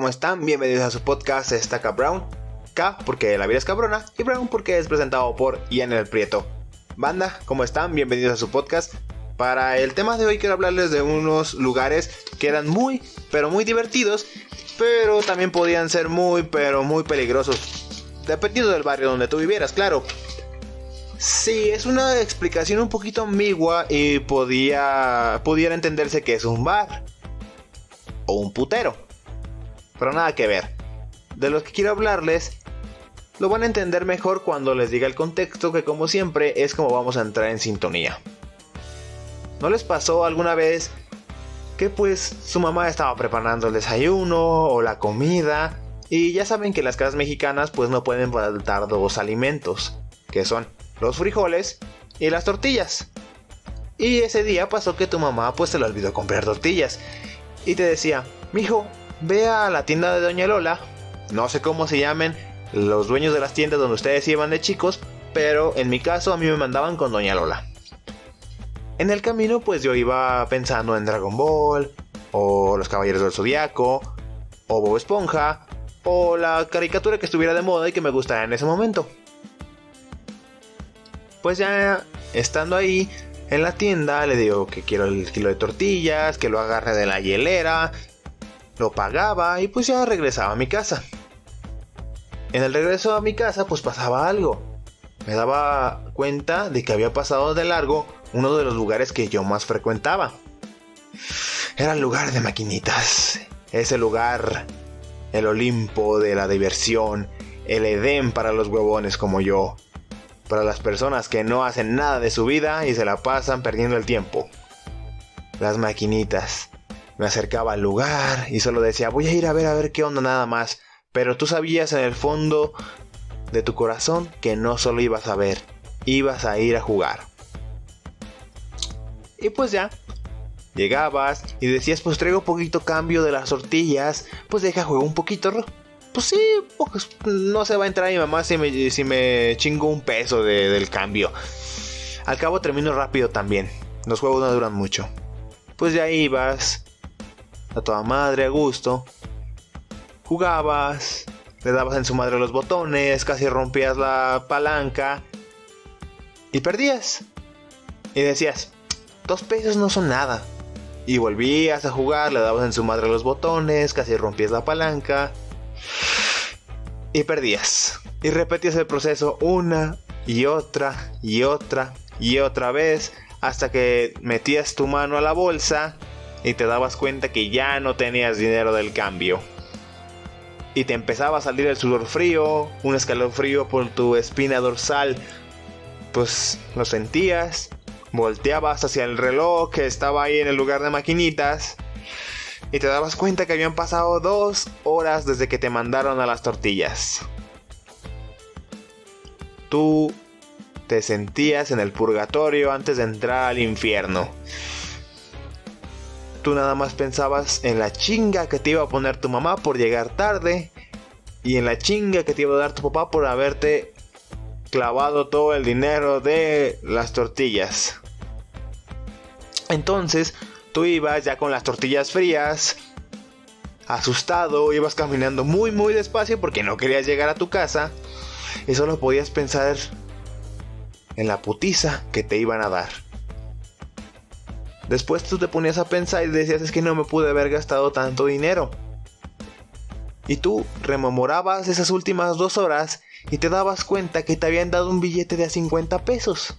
¿cómo están? Bienvenidos a su podcast Estaca Brown. K porque la vida es cabrona y Brown porque es presentado por Ian el Prieto. Banda, ¿cómo están? Bienvenidos a su podcast. Para el tema de hoy quiero hablarles de unos lugares que eran muy divertidos, pero también podían ser muy peligrosos, dependiendo del barrio donde tú vivieras, claro. Sí, es una explicación un poquito ambigua y pudiera entenderse que es un bar o un putero, pero nada que ver. De los que quiero hablarles lo van a entender mejor cuando les diga el contexto, que como siempre es como vamos a entrar en sintonía. ¿No les pasó alguna vez que pues su mamá estaba preparando el desayuno o la comida? Y ya saben que en las casas mexicanas pues no pueden faltar dos alimentos, que son los frijoles y las tortillas. Y ese día pasó que tu mamá pues se le olvidó comprar tortillas y te decía: mijo, ve a la tienda de Doña Lola. No sé cómo se llamen los dueños de las tiendas donde ustedes iban de chicos, pero en mi caso a mí me mandaban con Doña Lola. En el camino pues yo iba pensando en Dragon Ball, o los Caballeros del Zodiaco, o Bob Esponja, o la caricatura que estuviera de moda y que me gustara en ese momento. Pues ya estando ahí en la tienda le digo que quiero el kilo de tortillas, que lo agarre de la hielera, lo pagaba y pues ya regresaba a mi casa. En el regreso a mi casa pues pasaba algo. Me daba cuenta de que había pasado de largo uno de los lugares que yo más frecuentaba. Era el lugar de maquinitas. Ese lugar, el Olimpo de la diversión, el Edén para los huevones como yo. Para las personas que no hacen nada de su vida y se la pasan perdiendo el tiempo. Las maquinitas. Me acercaba al lugar y solo decía: voy a ir a ver qué onda nada más. Pero tú sabías en el fondo de tu corazón que no solo ibas a ver, ibas a ir a jugar. Y pues ya, llegabas y decías: pues traigo poquito cambio de las tortillas, pues deja juego un poquito. Pues sí, pues no se va a entrar mi mamá si me chingo un peso del cambio. Al cabo termino rápido también, los juegos no duran mucho. Pues ya ibas a toda madre, a gusto. Jugabas, le dabas en su madre los botones, casi rompías la palanca y perdías. Y decías: 2 pesos no son nada. Y volvías a jugar, le dabas en su madre los botones, casi rompías la palanca y perdías. Y repetías el proceso una y otra vez, hasta que metías tu mano a la bolsa y te dabas cuenta que ya no tenías dinero del cambio. Y te empezaba a salir el sudor frío, un escalofrío por tu espina dorsal. Pues lo sentías, volteabas hacia el reloj que estaba ahí en el lugar de maquinitas y te dabas cuenta que habían pasado 2 horas desde que te mandaron a las tortillas. Tú te sentías en el purgatorio antes de entrar al infierno. Tú nada más pensabas en la chinga que te iba a poner tu mamá por llegar tarde y en la chinga que te iba a dar tu papá por haberte clavado todo el dinero de las tortillas. Entonces tú ibas ya con las tortillas frías, asustado, ibas caminando muy despacio porque no querías llegar a tu casa y solo podías pensar en la putiza que te iban a dar. Después tú te ponías a pensar y decías: es que no me pude haber gastado tanto dinero. Y tú rememorabas esas últimas 2 horas y te dabas cuenta que te habían dado un billete de a 50 pesos.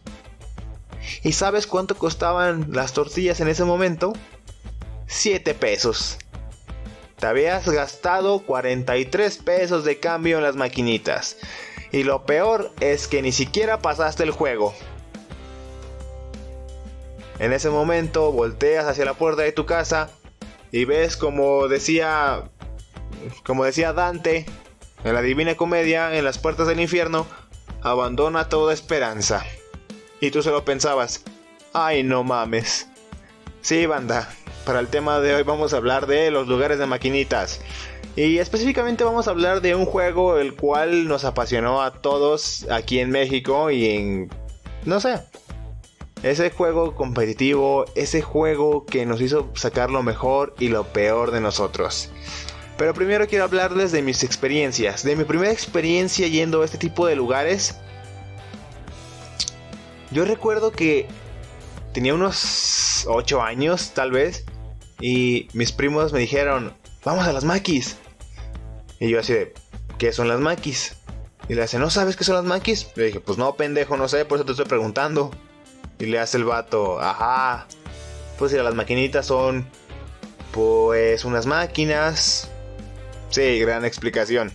¿Y sabes cuánto costaban las tortillas en ese momento? 7 pesos. Te habías gastado 43 pesos de cambio en las maquinitas. Y lo peor es que ni siquiera pasaste el juego. En ese momento volteas hacia la puerta de tu casa y ves como decía Dante en la Divina Comedia, en las puertas del infierno: abandona toda esperanza. Y tú solo pensabas: ay, no mames. Sí, banda, para el tema de hoy vamos a hablar de los lugares de maquinitas. Y específicamente vamos a hablar de un juego el cual nos apasionó a todos aquí en México y en... no sé. Ese juego competitivo, ese juego que nos hizo sacar lo mejor y lo peor de nosotros. Pero primero quiero hablarles de mis experiencias. De mi primera experiencia yendo a este tipo de lugares. Yo recuerdo que tenía unos 8 años tal vez. Y mis primos me dijeron, vamos a las maquis. Y yo así de, ¿qué son las maquis? Y le hace, ¿no sabes qué son las maquis? Le dije, pues no, pendejo, no sé, por eso te estoy preguntando. Y le hace el vato, ajá. Pues las maquinitas son, pues, unas máquinas. Sí, gran explicación.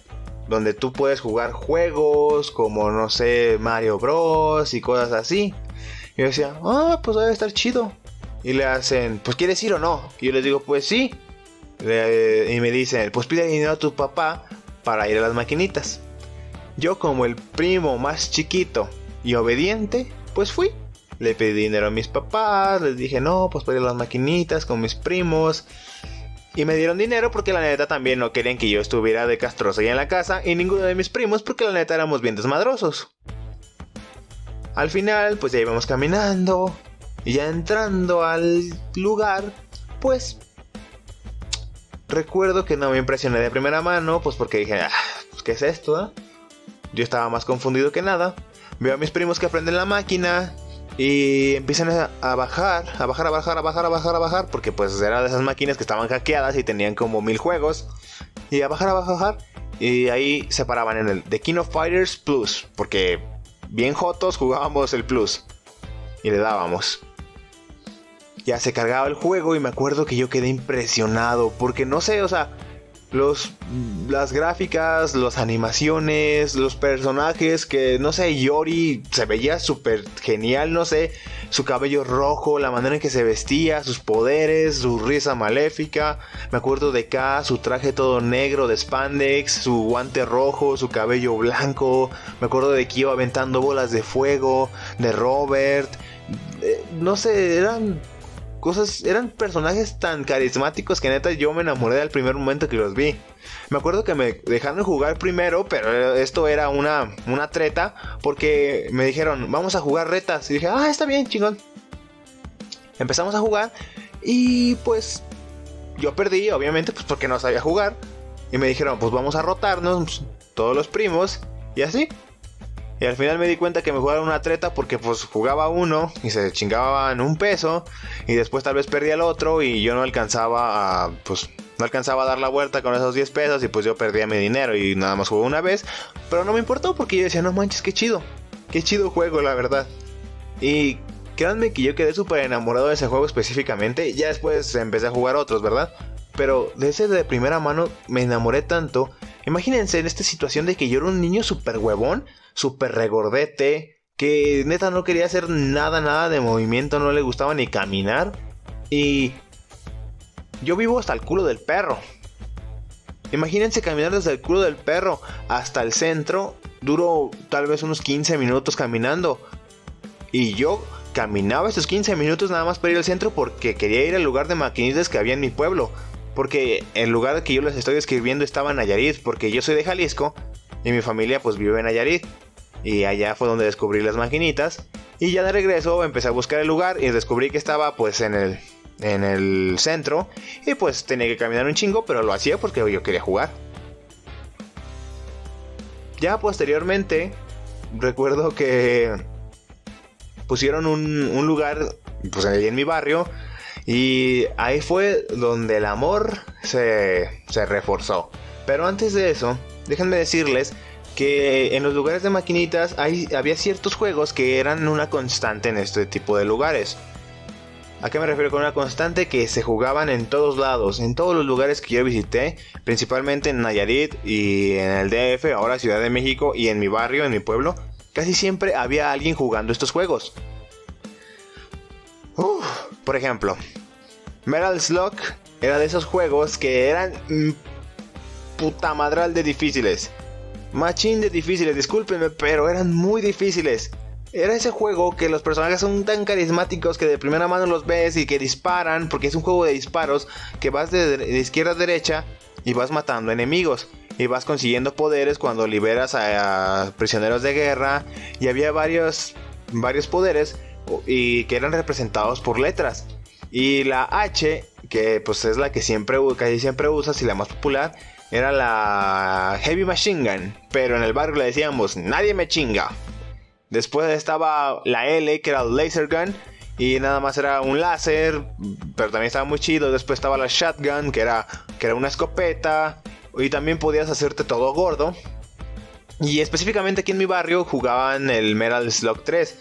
Donde tú puedes jugar juegos como, no sé, Mario Bros. Y cosas así. Y yo decía, pues debe estar chido. Y le hacen, pues, ¿quieres ir o no? Y yo les digo, pues sí. Y me dicen, pues pide dinero a tu papá para ir a las maquinitas. Yo, como el primo más chiquito y obediente, pues fui. Le pedí dinero a mis papás, les dije, no, pues para ir a las maquinitas con mis primos. Y me dieron dinero porque la neta también no querían que yo estuviera de castroso ahí en la casa. Y ninguno de mis primos porque la neta éramos bien desmadrosos. Al final, pues ya íbamos caminando. Y ya entrando al lugar, pues recuerdo que no me impresioné de primera mano, pues porque dije, pues ¿qué es esto? Yo estaba más confundido que nada. Veo a mis primos que aprenden la máquina y empiezan a bajar, porque pues era de esas máquinas que estaban hackeadas y tenían como 1000 juegos. Y a bajar. Y ahí se paraban en el The King of Fighters Plus, porque bien jotos jugábamos el Plus. Y le dábamos. Ya se cargaba el juego y me acuerdo que yo quedé impresionado. Porque no sé, o sea, las gráficas, las animaciones, los personajes, que no sé, Yori se veía súper genial, no sé, su cabello rojo, la manera en que se vestía, sus poderes, su risa maléfica. Me acuerdo de K, su traje todo negro de spandex, su guante rojo, su cabello blanco. Me acuerdo de Kyo aventando bolas de fuego, de Robert. No sé, eran personajes tan carismáticos que neta yo me enamoré del primer momento que los vi. Me acuerdo que me dejaron jugar primero, pero esto era una treta, porque me dijeron, vamos a jugar retas. Y dije, está bien, chingón. Empezamos a jugar y pues yo perdí, obviamente, pues porque no sabía jugar. Y me dijeron, pues vamos a rotarnos todos los primos y así. Y al final me di cuenta que me jugaron una treta porque pues jugaba uno y se chingaban un peso. Y después tal vez perdía el otro y yo no alcanzaba a dar la vuelta con esos 10 pesos. Y pues yo perdía mi dinero y nada más jugué una vez. Pero no me importó porque yo decía, no manches, qué chido juego, la verdad. Y créanme que yo quedé súper enamorado de ese juego específicamente. Ya después empecé a jugar otros, ¿verdad? Pero de ese de primera mano me enamoré tanto. Imagínense en esta situación de que yo era un niño súper huevón, súper regordete, que neta no quería hacer nada de movimiento, no le gustaba ni caminar. Y yo vivo hasta el culo del perro. Imagínense caminar desde el culo del perro hasta el centro. Duró tal vez unos 15 minutos caminando. Y yo caminaba estos 15 minutos nada más para ir al centro porque quería ir al lugar de maquinitas que había en mi pueblo. Porque el lugar que yo les estoy describiendo estaba en Nayarit, porque yo soy de Jalisco y mi familia pues vive en Nayarit. Y allá fue donde descubrí las maquinitas. Y ya de regreso empecé a buscar el lugar y descubrí que estaba pues en el centro. Y pues tenía que caminar un chingo, pero lo hacía porque yo quería jugar. Ya posteriormente recuerdo que pusieron un lugar pues ahí en mi barrio. Y ahí fue donde el amor se reforzó. Pero antes de eso, déjenme decirles que en los lugares de maquinitas había ciertos juegos que eran una constante en este tipo de lugares. ¿A qué me refiero con una constante? Que se jugaban en todos lados, en todos los lugares que yo visité, principalmente en Nayarit y en el DF, ahora Ciudad de México, y en mi barrio, en mi pueblo. Casi siempre había alguien jugando estos juegos. Por ejemplo, Metal Slug era de esos juegos que eran puta madral de difíciles. Machín de difíciles, discúlpenme, pero eran muy difíciles. Era ese juego que los personajes son tan carismáticos que de primera mano los ves y que disparan, porque es un juego de disparos que vas de izquierda a derecha y vas matando enemigos. Y vas consiguiendo poderes cuando liberas a prisioneros de guerra. Y había varios poderes y que eran representados por letras. Y la H, que pues es la que casi siempre usas y la más popular, era la Heavy Machine Gun, pero en el barrio le decíamos nadie me chinga. Después estaba la L, que era el Laser Gun, y nada más era un láser, pero también estaba muy chido. Después estaba la Shotgun, que era una escopeta, y también podías hacerte todo gordo. Y específicamente aquí en mi barrio jugaban el Metal Slug 3.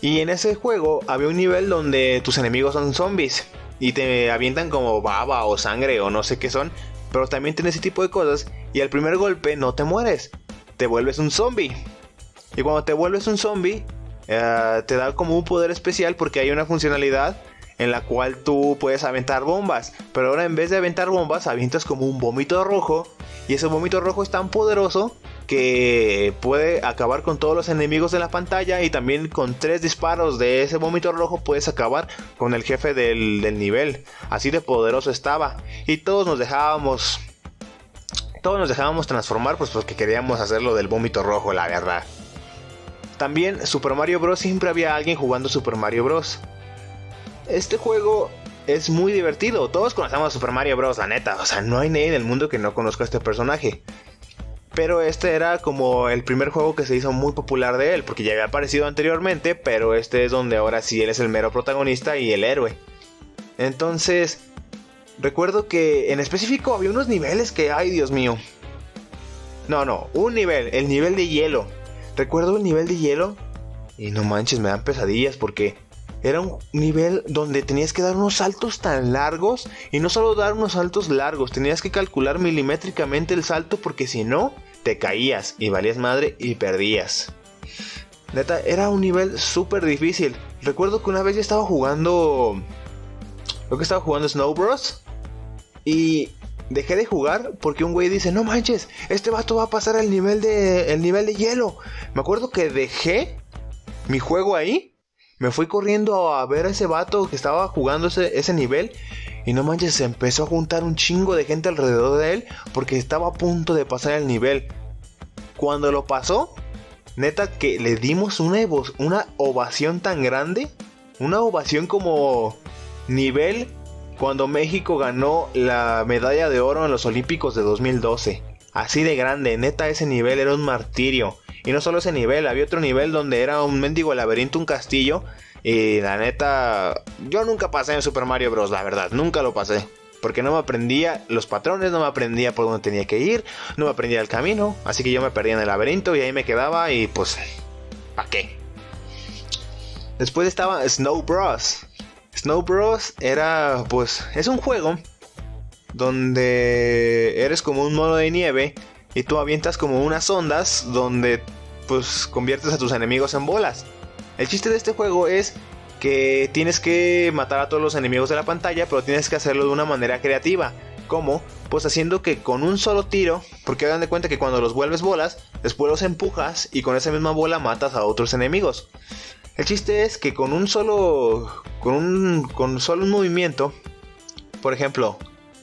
Y en ese juego había un nivel donde tus enemigos son zombies y te avientan como baba o sangre o no sé qué son, pero también tiene ese tipo de cosas. Y al primer golpe no te mueres, te vuelves un zombie. Y cuando te vuelves un zombie, te da como un poder especial porque hay una funcionalidad en la cual tú puedes aventar bombas. Pero ahora en vez de aventar bombas, avientas como un vómito rojo. Y ese vómito rojo es tan poderoso que puede acabar con todos los enemigos de la pantalla. Y también con 3 disparos de ese vómito rojo puedes acabar con el jefe del nivel. Así de poderoso estaba. Y todos nos dejábamos transformar, pues porque queríamos hacerlo del vómito rojo, la verdad. También Super Mario Bros. Siempre había alguien jugando Super Mario Bros. Este juego es muy divertido. Todos conocemos a Super Mario Bros, la neta. O sea, no hay nadie en el mundo que no conozca a este personaje. Pero este era como el primer juego que se hizo muy popular de él, porque ya había aparecido anteriormente, pero este es donde ahora sí él es el mero protagonista y el héroe. Entonces, recuerdo que en específico había unos niveles que, ay Dios mío. Un nivel, el nivel de hielo. Recuerdo el nivel de hielo y no manches, me dan pesadillas porque era un nivel donde tenías que dar unos saltos tan largos. Y no solo dar unos saltos largos, tenías que calcular milimétricamente el salto porque si no, te caías y valías madre y perdías. Neta, era un nivel súper difícil. Recuerdo que una vez yo estaba jugando... Creo que estaba jugando Snow Bros. Y dejé de jugar porque un güey dice, no manches, este vato va a pasar el nivel de hielo. Me acuerdo que dejé mi juego ahí. Me fui corriendo a ver a ese vato que estaba jugando ese nivel. Y no manches, se empezó a juntar un chingo de gente alrededor de él porque estaba a punto de pasar el nivel. Cuando lo pasó, neta que le dimos una ovación tan grande. Una ovación como nivel cuando México ganó la medalla de oro en los Olímpicos de 2012. Así de grande, neta ese nivel era un martirio. Y no solo ese nivel, había otro nivel donde era un mendigo laberinto, un castillo. Y la neta, yo nunca pasé en Super Mario Bros, la verdad, nunca lo pasé. Porque no me aprendía los patrones, no me aprendía por dónde tenía que ir, no me aprendía el camino. Así que yo me perdía en el laberinto y ahí me quedaba y pues, ¿para qué? Después estaba Snow Bros. Snow Bros era, pues, es un juego donde eres como un mono de nieve y tú avientas como unas ondas donde pues conviertes a tus enemigos en bolas. El chiste de este juego es que tienes que matar a todos los enemigos de la pantalla, pero tienes que hacerlo de una manera creativa. ¿Cómo? Pues haciendo que con un solo tiro, porque hagan de cuenta que cuando los vuelves bolas, después los empujas y con esa misma bola matas a otros enemigos. El chiste es que con solo un movimiento, por ejemplo,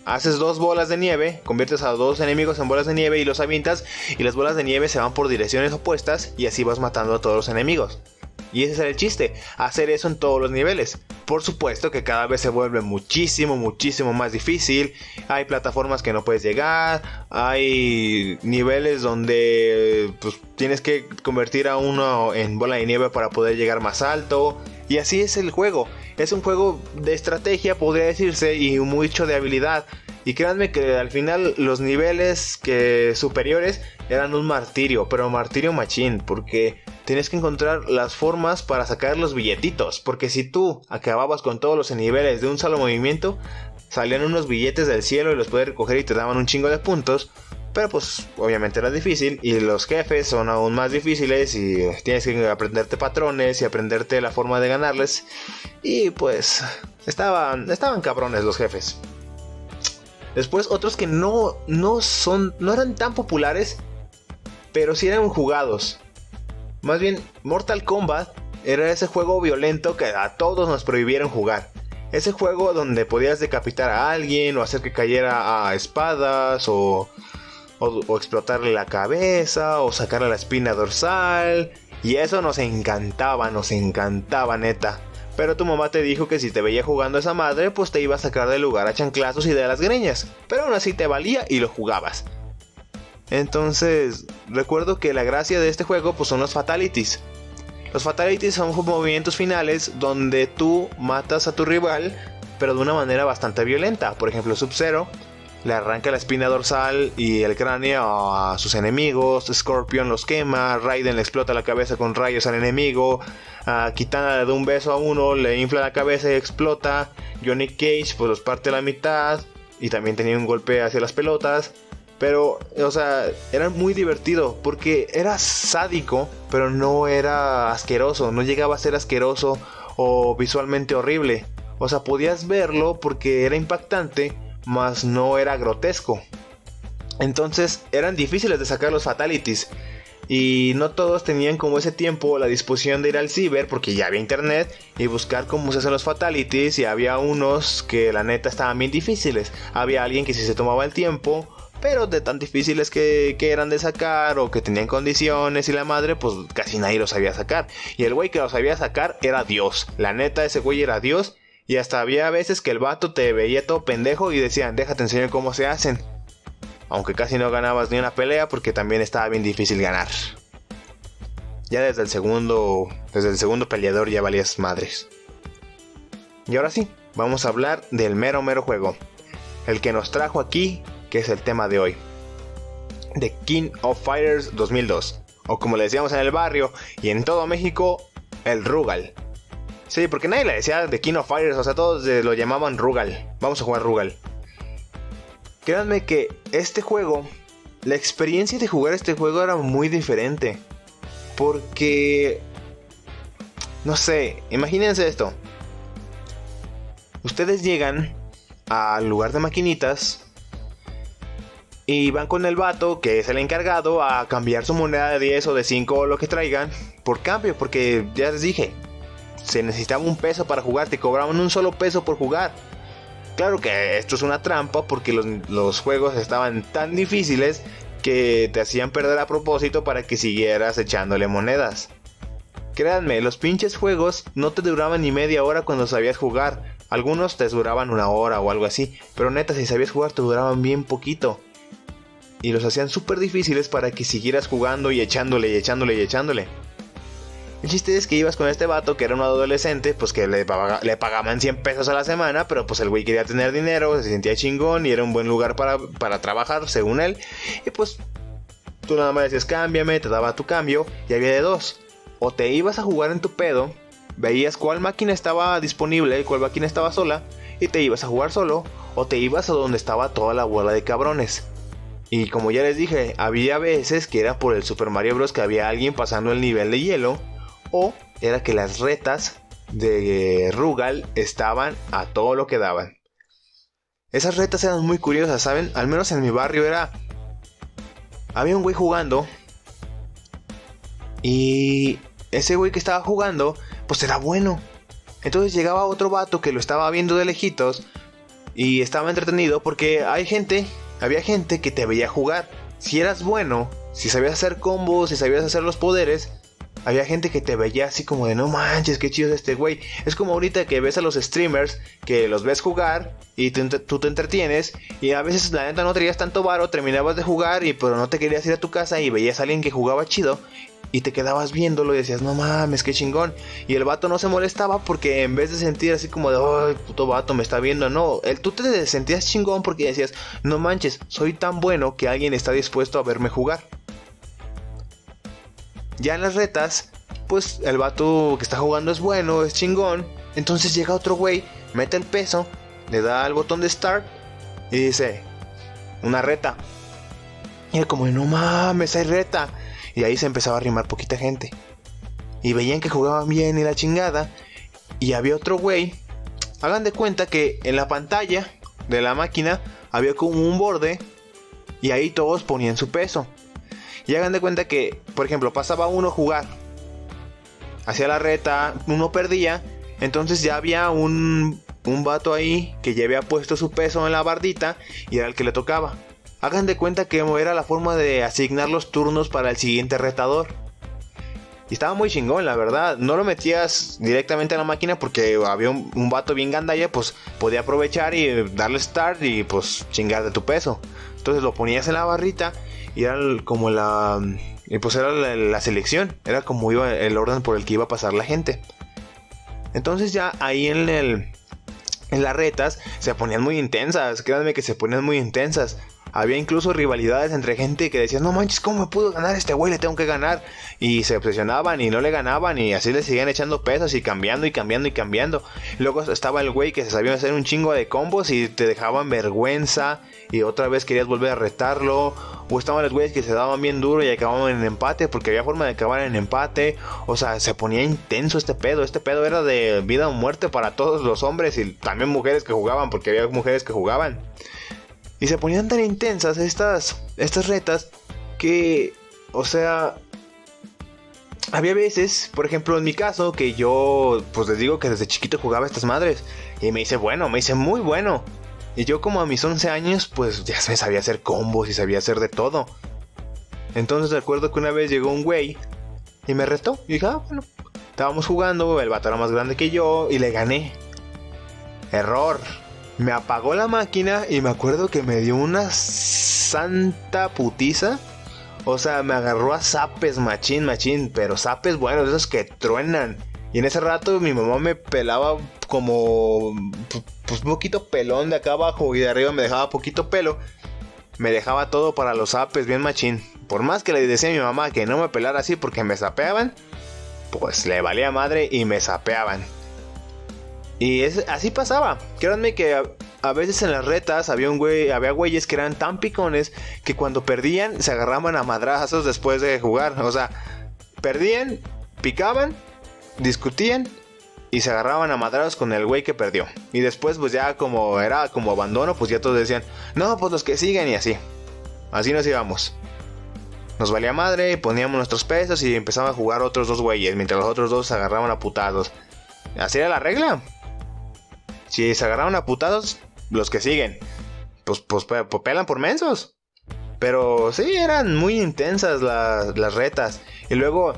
haces 2 bolas de nieve, conviertes a 2 enemigos en bolas de nieve y los avientas, y las bolas de nieve se van por direcciones opuestas y así vas matando a todos los enemigos. Y ese es el chiste, hacer eso en todos los niveles. Por supuesto que cada vez se vuelve muchísimo más difícil. Hay plataformas que no puedes llegar, hay niveles donde pues, tienes que convertir a uno en bola de nieve para poder llegar más alto. Y así es el juego. Es un juego de estrategia, podría decirse, y mucho de habilidad. Y créanme que al final los niveles superiores eran un martirio, pero martirio machín, porque tienes que encontrar las formas para sacar los billetitos. Porque si tú acababas con todos los niveles de un solo movimiento, salían unos billetes del cielo y los puedes recoger y te daban un chingo de puntos. Pero pues obviamente era difícil y los jefes son aún más difíciles y tienes que aprenderte patrones y aprenderte la forma de ganarles. Y pues estaban cabrones los jefes. Después otros que no eran tan populares, pero sí eran jugados. Más bien, Mortal Kombat era ese juego violento que a todos nos prohibieron jugar. Ese juego donde podías decapitar a alguien o hacer que cayera a espadas o explotarle la cabeza o sacarle la espina dorsal. Y eso nos encantaba neta. Pero tu mamá te dijo que si te veía jugando esa madre, pues te iba a sacar del lugar a chanclazos y de las greñas. Pero aún así te valía y lo jugabas. Entonces, recuerdo que la gracia de este juego pues son los fatalities. Los fatalities son movimientos finales donde tú matas a tu rival, pero de una manera bastante violenta. Por ejemplo, Sub-Zero le arranca la espina dorsal y el cráneo a sus enemigos. Scorpion los quema. Raiden le explota la cabeza con rayos al enemigo. Kitana le da un beso a uno, le infla la cabeza y explota. Johnny Cage pues los parte a la mitad y también tenía un golpe hacia las pelotas. Pero, o sea, era muy divertido porque era sádico, pero no era asqueroso. No llegaba a ser asqueroso o visualmente horrible. O sea, podías verlo porque era impactante, mas no era grotesco. Entonces, eran difíciles de sacar los fatalities. Y no todos tenían como ese tiempo o la disposición de ir al ciber, porque ya había internet, y buscar cómo se hacen los fatalities. Y había unos que la neta estaban bien difíciles. Había alguien que sí se tomaba el tiempo, pero de tan difíciles que eran de sacar o que tenían condiciones y la madre, pues casi nadie los sabía sacar. Y el güey que los sabía sacar era Dios. La neta, ese güey era Dios. Y hasta había veces que el vato te veía todo pendejo y decían, déjate enseñar cómo se hacen. Aunque casi no ganabas ni una pelea porque también estaba bien difícil ganar. Ya desde el segundo peleador ya valías madres. Y ahora sí, vamos a hablar del mero juego. El que nos trajo aquí, que es el tema de hoy. The King of Fighters 2002. O como le decíamos en el barrio y en todo México, el Rugal. Sí, porque nadie le decía The King of Fighters, o sea, todos lo llamaban Rugal. Vamos a jugar Rugal. Créanme que este juego, la experiencia de jugar este juego era muy diferente. Porque, no sé, imagínense esto. Ustedes llegan al lugar de maquinitas y van con el vato, que es el encargado, a cambiar su moneda de 10 o de 5 o lo que traigan por cambio. Porque ya les dije, se necesitaba un peso para jugar, te cobraban un solo peso por jugar. Claro que esto es una trampa porque los juegos estaban tan difíciles que te hacían perder a propósito para que siguieras echándole monedas. Créanme, los pinches juegos no te duraban ni media hora cuando sabías jugar. Algunos te duraban una hora o algo así, pero neta, si sabías jugar te duraban bien poquito. Y los hacían súper difíciles para que siguieras jugando y echándole y echándole y echándole. El chiste es que ibas con este vato que era un adolescente, pues que le pagaban 100 pesos a la semana, pero pues el güey quería tener dinero, se sentía chingón y era un buen lugar para trabajar, según él. Y pues tú nada más decías cámbiame, te daba tu cambio y había de dos. O te ibas a jugar en tu pedo, veías cuál máquina estaba disponible y cuál máquina estaba sola y te ibas a jugar solo, o te ibas a donde estaba toda la bola de cabrones. Y como ya les dije, había veces que era por el Super Mario Bros. Que había alguien pasando el nivel de hielo. O era que las retas de Rugal estaban a todo lo que daban. Esas retas eran muy curiosas, ¿saben? Al menos en mi barrio había un güey jugando. Y ese güey que estaba jugando, pues era bueno. Entonces llegaba otro vato que lo estaba viendo de lejitos y estaba entretenido porque había gente que te veía jugar. Si eras bueno, si sabías hacer combos, si sabías hacer los poderes, había gente que te veía así como de no manches, qué chido es este güey. Es como ahorita que ves a los streamers, que los ves jugar y tú te entretienes. Y a veces la neta no traías tanto varo, terminabas de jugar pero no te querías ir a tu casa y veías a alguien que jugaba chido. Y te quedabas viéndolo y decías, no mames, qué chingón. Y el vato no se molestaba porque en vez de sentir así como de, ay, puto vato me está viendo, no. Tú te sentías chingón porque decías, no manches, soy tan bueno que alguien está dispuesto a verme jugar. Ya en las retas, pues el vato que está jugando es bueno, es chingón. Entonces llega otro güey, mete el peso, le da al botón de start y dice, una reta. Y era como, no mames, hay reta. Y ahí se empezaba a arrimar poquita gente. Y veían que jugaban bien y la chingada. Y había otro güey. Hagan de cuenta que en la pantalla de la máquina había como un borde. Y ahí todos ponían su peso. Y hagan de cuenta que, por ejemplo, pasaba uno a jugar. Hacía la reta, uno perdía. Entonces ya había un vato ahí que ya había puesto su peso en la bardita y era el que le tocaba. Hagan de cuenta que era la forma de asignar los turnos para el siguiente retador. Y estaba muy chingón, la verdad. No lo metías directamente a la máquina porque había un vato bien gandalla, pues podía aprovechar y darle start y pues chingar de tu peso. Entonces lo ponías en la barrita y era como pues era la selección, era como iba el orden por el que iba a pasar la gente. Entonces ya ahí en las retas se ponían muy intensas, créanme que se ponían muy intensas. Había incluso rivalidades entre gente que decía, no manches, ¿cómo me pudo ganar este güey? Le tengo que ganar. Y se obsesionaban y no le ganaban y así le seguían echando pesos y cambiando. Luego estaba el güey que se sabía hacer un chingo de combos y te dejaban vergüenza y otra vez querías volver a retarlo. O estaban los güeyes que se daban bien duro y acababan en empate porque había forma de acabar en empate. O sea, se ponía intenso este pedo. Este pedo era de vida o muerte para todos los hombres y también mujeres que jugaban, porque había mujeres que jugaban. Y se ponían tan intensas estas retas que, o sea, había veces, por ejemplo en mi caso, que yo, pues les digo que desde chiquito jugaba a estas madres. Y me hice muy bueno. Y yo como a mis 11 años, pues ya me sabía hacer combos y sabía hacer de todo. Entonces recuerdo que una vez llegó un güey y me retó. Y dije, bueno, estábamos jugando, el vato era más grande que yo y le gané. Error. Me apagó la máquina y me acuerdo que me dio una santa putiza. O sea, me agarró a zapes machín, pero zapes buenos, esos que truenan. Y en ese rato mi mamá me pelaba como pues un poquito pelón de acá abajo y de arriba me dejaba poquito pelo. Me dejaba todo para los zapes bien machín. Por más que le decía a mi mamá que no me pelara así porque me zapeaban, pues le valía madre y me zapeaban. Y así pasaba. Créanme que a veces en las retas había güeyes que eran tan picones que cuando perdían se agarraban a madrazos después de jugar. O sea, perdían, picaban, discutían y se agarraban a madrazos con el güey que perdió. Y después pues ya como era como abandono, pues ya todos decían, no, pues los que siguen y así. Así nos íbamos. Nos valía madre, poníamos nuestros pesos y empezaban a jugar otros dos güeyes, mientras los otros dos se agarraban a putazos. Así era la regla. Si se agarraron a putados, los que siguen, pues pelan por mensos. Pero sí, eran muy intensas las retas. Y luego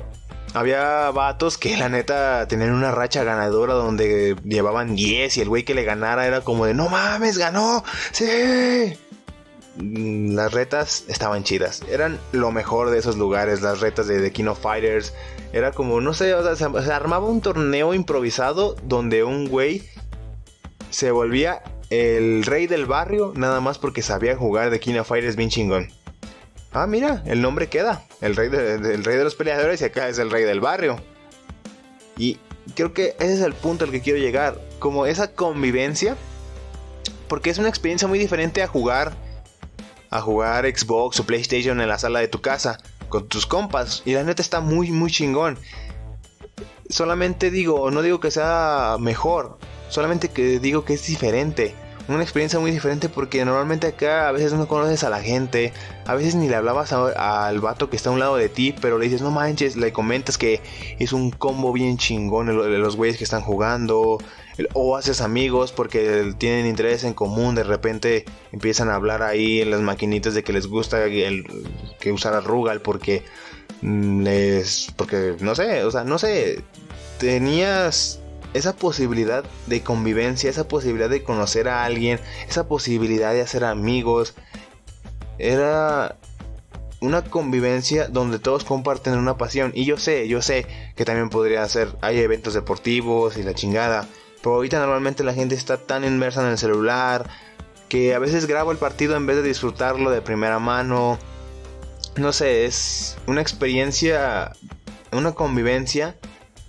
había vatos que la neta tenían una racha ganadora donde llevaban 10 y el güey que le ganara era como de, no mames, ganó, sí. Las retas estaban chidas, eran lo mejor de esos lugares, las retas de King of Fighters. Era como, no sé, o sea, se armaba un torneo improvisado donde un güey se volvía el rey del barrio nada más porque sabía jugar de King of Fighters bien chingón. Ah, mira, el nombre queda. El rey de los peleadores y acá es el rey del barrio. Y creo que ese es el punto al que quiero llegar. Como esa convivencia. Porque es una experiencia muy diferente a jugar Xbox o PlayStation en la sala de tu casa con tus compas. Y la neta está muy muy chingón. Solamente no digo que sea mejor. Solamente que digo que es diferente. Una experiencia muy diferente porque normalmente acá a veces no conoces a la gente. A veces ni le hablabas al vato que está a un lado de ti, pero le dices no manches, le comentas que es un combo bien chingón de los güeyes que están jugando. O haces amigos porque tienen interés en común. De repente empiezan a hablar ahí en las maquinitas de que les gusta que usara Rugal porque no sé, o sea, no sé. Tenías esa posibilidad de convivencia, esa posibilidad de conocer a alguien, esa posibilidad de hacer amigos. Era una convivencia donde todos comparten una pasión. Y yo sé que también podría ser, hay eventos deportivos y la chingada, pero ahorita normalmente la gente está tan inmersa en el celular que a veces grabo el partido en vez de disfrutarlo de primera mano. No sé, es una experiencia, una convivencia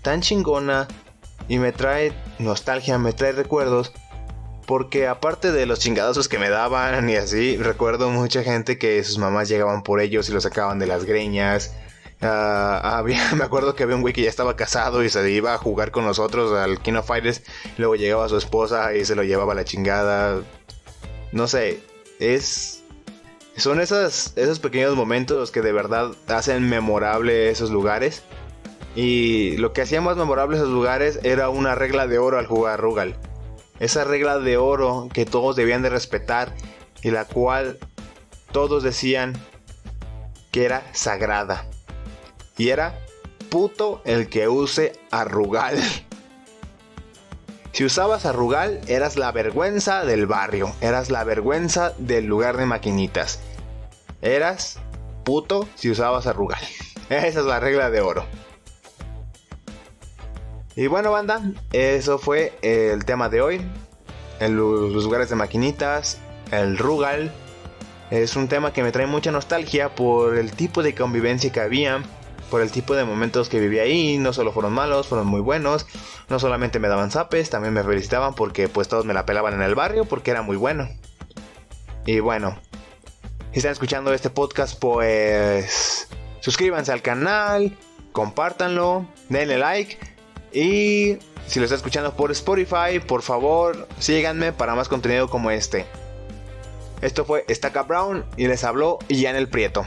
tan chingona. Y me trae nostalgia, me trae recuerdos. Porque aparte de los chingadazos que me daban y así, recuerdo mucha gente que sus mamás llegaban por ellos y los sacaban de las greñas. Me acuerdo que había un güey que ya estaba casado y se iba a jugar con nosotros al King of Fighters. Luego llegaba su esposa y se lo llevaba a la chingada. No sé, son esos pequeños momentos los que de verdad hacen memorable esos lugares. Y lo que hacía más memorable esos lugares era una regla de oro al jugar Rugal. Esa regla de oro que todos debían de respetar y la cual todos decían que era sagrada. Y era puto el que use a Rugal. Si usabas a Rugal, eras la vergüenza del barrio, eras la vergüenza del lugar de maquinitas. Eras puto si usabas a Rugal. Esa es la regla de oro. Y bueno, banda, eso fue el tema de hoy. En los lugares de maquinitas, el Rugal. Es un tema que me trae mucha nostalgia por el tipo de convivencia que había, por el tipo de momentos que viví ahí. No solo fueron malos, fueron muy buenos. No solamente me daban zapes, también me felicitaban porque pues todos me la pelaban en el barrio porque era muy bueno. Y bueno, si están escuchando este podcast, pues suscríbanse al canal, compártanlo, denle like. Y si lo están escuchando por Spotify, por favor síganme para más contenido como este. Esto fue Estaca Brown y les habló Ian el Prieto.